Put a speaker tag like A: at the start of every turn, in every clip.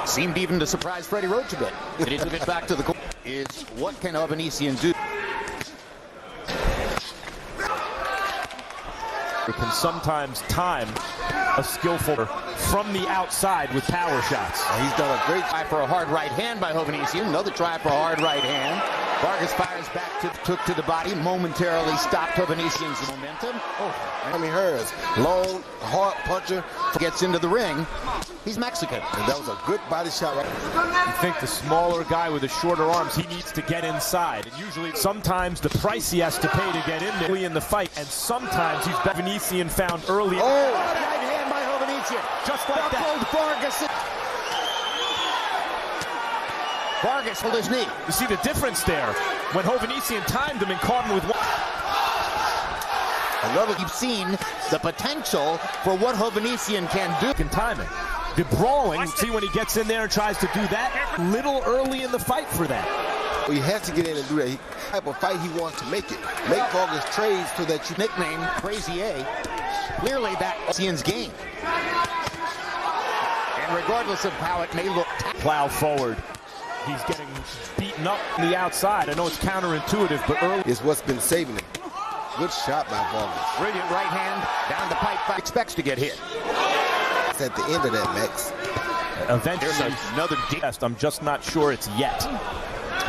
A: Seemed even to surprise Freddie Roach a bit. It is a bit back to the goal. Is what can Hovhannisyan do?
B: It can sometimes time a skillful from the outside with power shots.
A: He's done a great try for a hard right hand by Hovhannisyan. Another try for a hard right hand. Vargas fires back, took to the body, momentarily stopped Hovhannisyan's momentum.
C: I mean, hers long, hard puncher
A: Gets into the ring. He's Mexican.
C: And that was a good body shot right.
B: You think the smaller guy with the shorter arms, he needs to get inside. And usually, sometimes the price he has to pay to get in there in the fight, and sometimes he's Hovhannisyan found early.
A: Oh, right hand by Hovhannisyan.
B: Just like that.
A: Vargas. Vargas hold his knee.
B: You see the difference there when Hovhannisyan timed him and caught him with one.
A: Another, you've seen the potential for what Hovhannisyan can do.
B: And timing. The brawling, see when he gets in there and tries to do that, little early in the fight for that.
C: Well, he has to get in and do that. Type of fight he wants to make it. Make Vargas trades so that you
A: nickname Crazy A. Clearly that Hovhannisyan's game. And regardless of how it may look,
B: plow forward. He's getting beaten up on the outside. I know it's counterintuitive, but early
C: is what's been saving him. Good shot by Vargas.
A: Brilliant right hand down the pipe. Expects to get hit.
C: It's at the end of that, Max.
B: Eventually,
A: there's another
B: test. I'm just not sure it's yet.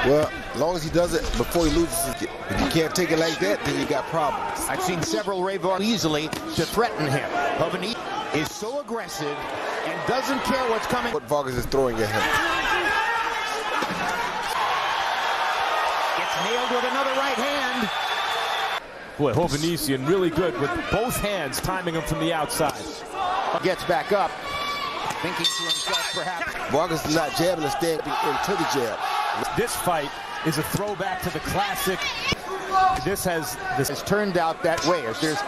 C: Well, as long as he does it before he loses, if you can't take it like that, then you got problems.
A: I've seen several Rey Vargas easily to threaten him. Hovhannisyan is so aggressive and doesn't care what's coming.
C: What Vargas is throwing at him.
A: Gets nailed with another right hand.
B: Boy, Hovhannisyan really good with both hands, timing him from the outside.
A: Gets back up, thinking to himself perhaps.
C: Vargas is not jabbing and standing into the jab.
B: This fight is a throwback to the classic. This has
A: turned out that way. As there's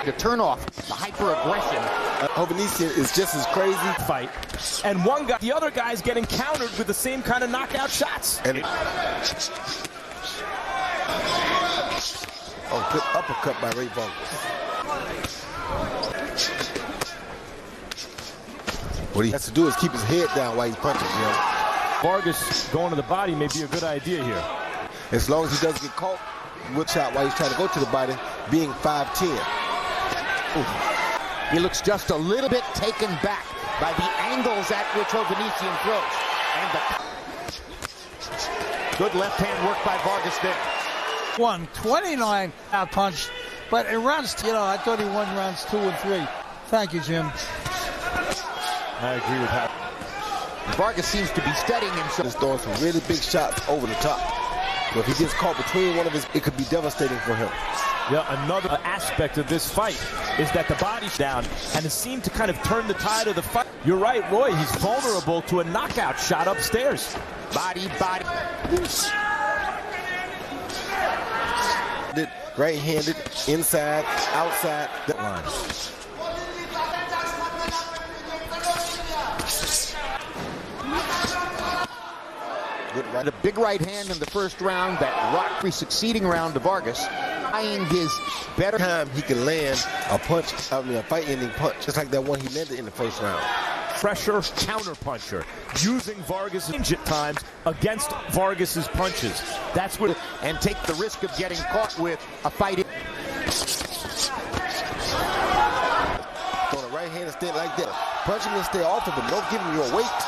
A: the turn off, the hyper aggression.
C: Hovhannisyan is just as crazy.
B: Fight, and one guy, the other guy's getting countered with the same kind of knockout shots.
C: And oh, good uppercut by Rey Vargas. What he has to do is keep his head down while he punches, you know.
B: Vargas going to the body may be a good idea here.
C: As long as he doesn't get caught with shot while he's trying to go to the body, being 5'10".
A: He looks just a little bit taken back by the angles at which Hovhannisyan throws. And the good left hand work by Vargas there.
D: 129 out punch, but it runs, you know, I thought he won rounds 2 and 3. Thank you, Jim.
B: I agree with that.
A: Vargas seems to be steadying himself.
C: He's throwing some really big shots over the top. So if he gets caught between one of his, it could be devastating for him.
B: Yeah, another aspect of this fight is that the body's down, and it seemed to kind of turn the tide of the fight. You're right, Roy, he's vulnerable to a knockout shot upstairs.
A: Body.
C: Right-handed, inside, outside. That line.
A: Good right. A big right hand in the first round that rocked the succeeding round to Vargas. Eyeing his better
C: time he can land a punch, a fight-ending punch, just like that one he landed in the first round.
B: Pressure counter-puncher, using Vargas' at times against Vargas's punches. That's what,
A: and take the risk of getting caught with a fight.
C: Throwing a right hand and stay like that. Punch him and stay off of him. Don't give him your weight.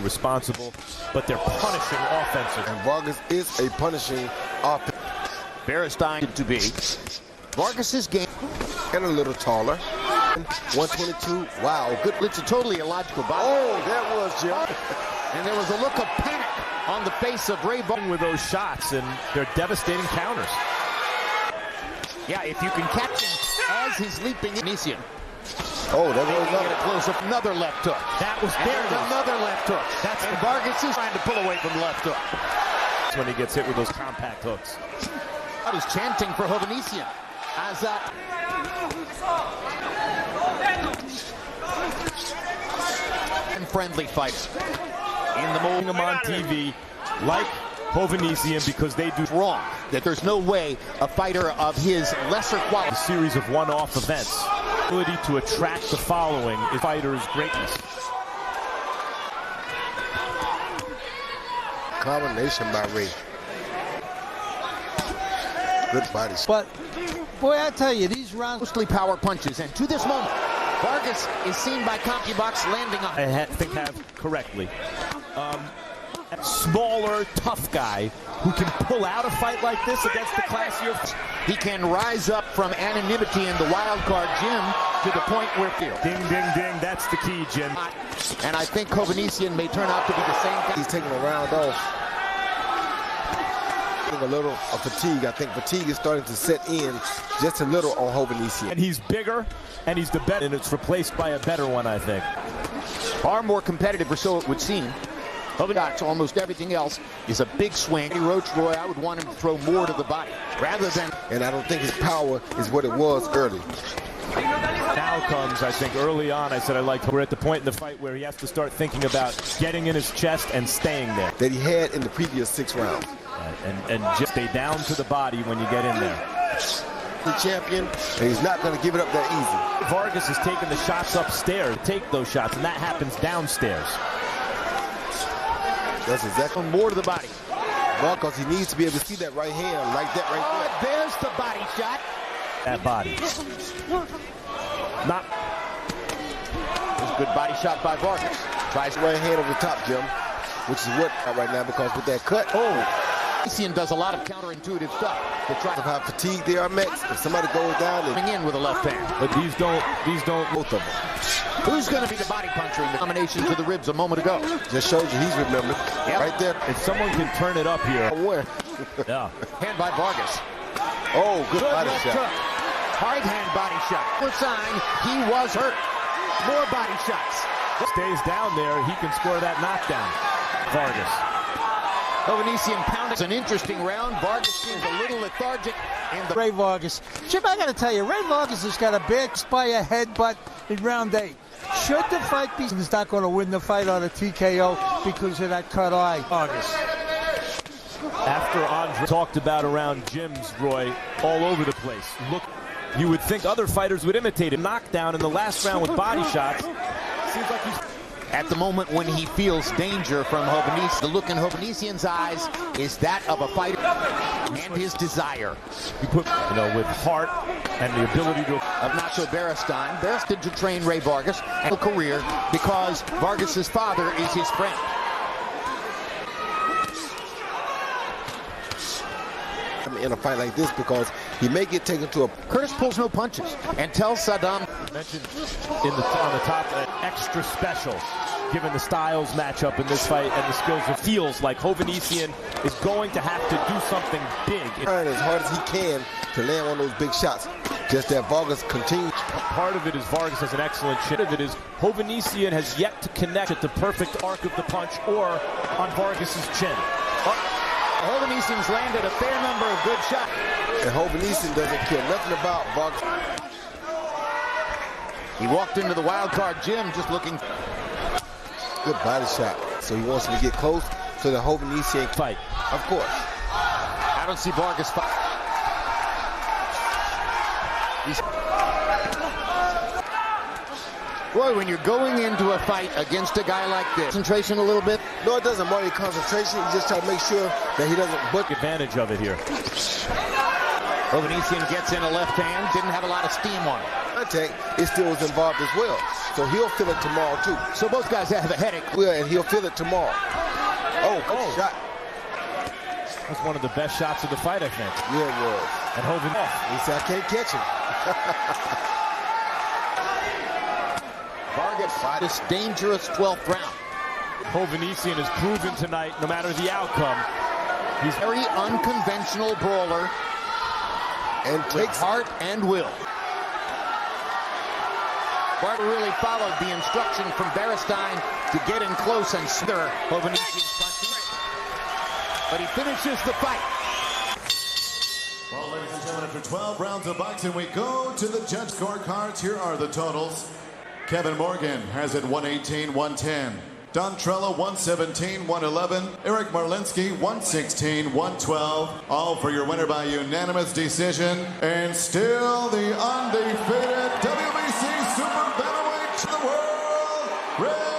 B: Responsible, but they're punishing offensive.
C: And Vargas is a punishing offense.
A: Beristain to be. Vargas's game.
C: And a little taller. 122. Wow, good.
A: It's a totally illogical body.
C: Oh, that was Jim.
A: And there was a look of panic on the face of Rey Vargas
B: with those shots, and they're devastating counters.
A: Yeah, if you can catch him as he's leaping Hovhannisyan.
C: Oh, that was
A: get a close up. Another left hook.
B: That was there.
A: Another left hook. And Vargas is trying to pull away from the left hook.
B: That's when he gets hit with those compact hooks.
A: That is chanting for Hovhannisyan. Azat. And friendly fighter. In the mold
B: him on TV like Hovhannisyan because they do
A: wrong. That there's no way a fighter of his lesser quality.
B: A series of one-off events. Ability to attract the following is fighters' greatness.
C: combination by Rey. Good body shot.
D: But, boy, I tell you, these rounds...
A: Mostly power punches, and to this moment, Vargas is seen by CompuBox landing on...
B: I think have correctly. Smaller, tough guy who can pull out a fight like this against the classier.
A: He can rise up from anonymity in the wild card gym to the point where field.
B: Ding, ding, ding. That's the key, Jim.
A: And I think Hovhannisyan may turn out to be the same guy.
C: He's taking a round off. A little of fatigue. I think fatigue is starting to set in just a little on Hovhannisyan.
B: And he's bigger, and he's the better, and it's replaced by a better one, I think.
A: Far more competitive, or so it would seem. Hovhannisyan, almost everything else is a big swing. Roach Roy, I would want him to throw more to the body rather than.
C: And I don't think his power is what it was early.
B: Now comes, I think, early on, I said we're at the point in the fight where he has to start thinking about getting in his chest and staying there.
C: That he had in the previous 6 rounds.
B: And just stay down to the body when you get in there.
C: The champion, and he's not going to give it up that easy.
B: Vargas is taking the shots upstairs, take those shots, and that happens downstairs.
C: That's exactly
A: More to the body.
C: well, because he needs to be able to see that right hand like that right there.
A: There's the body shot.
B: That body. Not.
A: There's a good body shot by Vargas.
C: Tries right hand over the top, Jim, which is what right now, because with that cut,
A: Hovhannisyan does a lot of counterintuitive stuff to try to
C: how fatigued they are, Max. If somebody goes down, they
A: bring in with a left hand.
B: But these don't.
C: both of them.
A: Who's going to be the body puncher in the combination to the ribs a moment ago?
C: Just shows you he's remembered.
A: Yep.
C: Right there.
B: If someone can turn it up here.
C: Where?
B: Yeah.
A: Hand by Vargas.
C: Oh, good body
A: left
C: shot.
A: hook. Hard hand body shot. For sign, he was hurt. More body shots.
B: Stays down there, he can score that knockdown. Vargas.
A: Hovhannisyan pounded. It's an interesting round. Vargas seems a little lethargic in the...
D: Rey Vargas. Jim, I got to tell you, Rey Vargas has got a bad by a headbutt in round 8. Should the fight be... He's not going to win the fight on a TKO because of that cut eye. Vargas.
B: After Andre talked about around Jim's, Roy, all over the place. Look, you would think other fighters would imitate a knockdown in the last round with body shots. Seems like he's...
A: At the moment when he feels danger from Hovhannisyan, the look in Hovhannisyan's eyes is that of a fighter and his desire.
B: You put, with heart and the ability to...
A: Of Nacho Beristain. Beristain to train Rey Vargas and a career because Vargas's father is his friend.
C: In a fight like this, because he may get taken to a...
A: Curtis pulls no punches and tells Saddam...
B: Mentioned on the top, extra special, given the styles matchup in this fight and the skills. It feels like Hovhannisyan is going to have to do something big.
C: Trying as hard as he can to land one of those big shots. Just that Vargas continues.
B: Part of it is Vargas has an excellent chin. Part of it is Hovhannisyan has yet to connect at the perfect arc of the punch or on Vargas's chin.
A: Hovhannisyan's landed a fair number of good shots.
C: And Hovhannisyan doesn't care nothing about Vargas.
A: He walked into the wild card gym just looking...
C: Good body shot. So he wants him to get close so that Hovhannisyan
B: Fight.
C: Of course.
A: I don't see Vargas fight. Roy, when you're going into a fight against a guy like this, concentration a little bit?
C: No, it doesn't matter concentration. You just try to make sure that he doesn't book
B: Advantage of it here.
A: Hovhannisyan gets in a left hand, didn't have a lot of steam on it.
C: contact. It still is involved as well. So he'll feel it tomorrow too.
A: So both guys have a headache.
C: Well, and he'll feel it tomorrow. Oh, good shot.
B: That's one of the best shots of the fight, I think.
C: Yeah, it was.
B: And Hogan off.
C: He said, I can't catch him.
A: Vargas fought this dangerous 12th round.
B: Hovhannisyan has proven tonight, no matter the outcome, he's
A: Very unconventional brawler
C: And
A: with
C: takes
A: heart and will. Barber really followed the instruction from Beristain to get in close and stir Hovhannisyan's punches. But he finishes the fight.
E: Well, ladies and gentlemen, after 12 rounds of boxing, we go to the judge scorecards. Here are the totals. Kevin Morgan has it 118-110. Don Trello 117-111. Eric Marlinsky 116-112. All for your winner by unanimous decision. And still the undefeated WBC Super Bantamweight of the world, Rey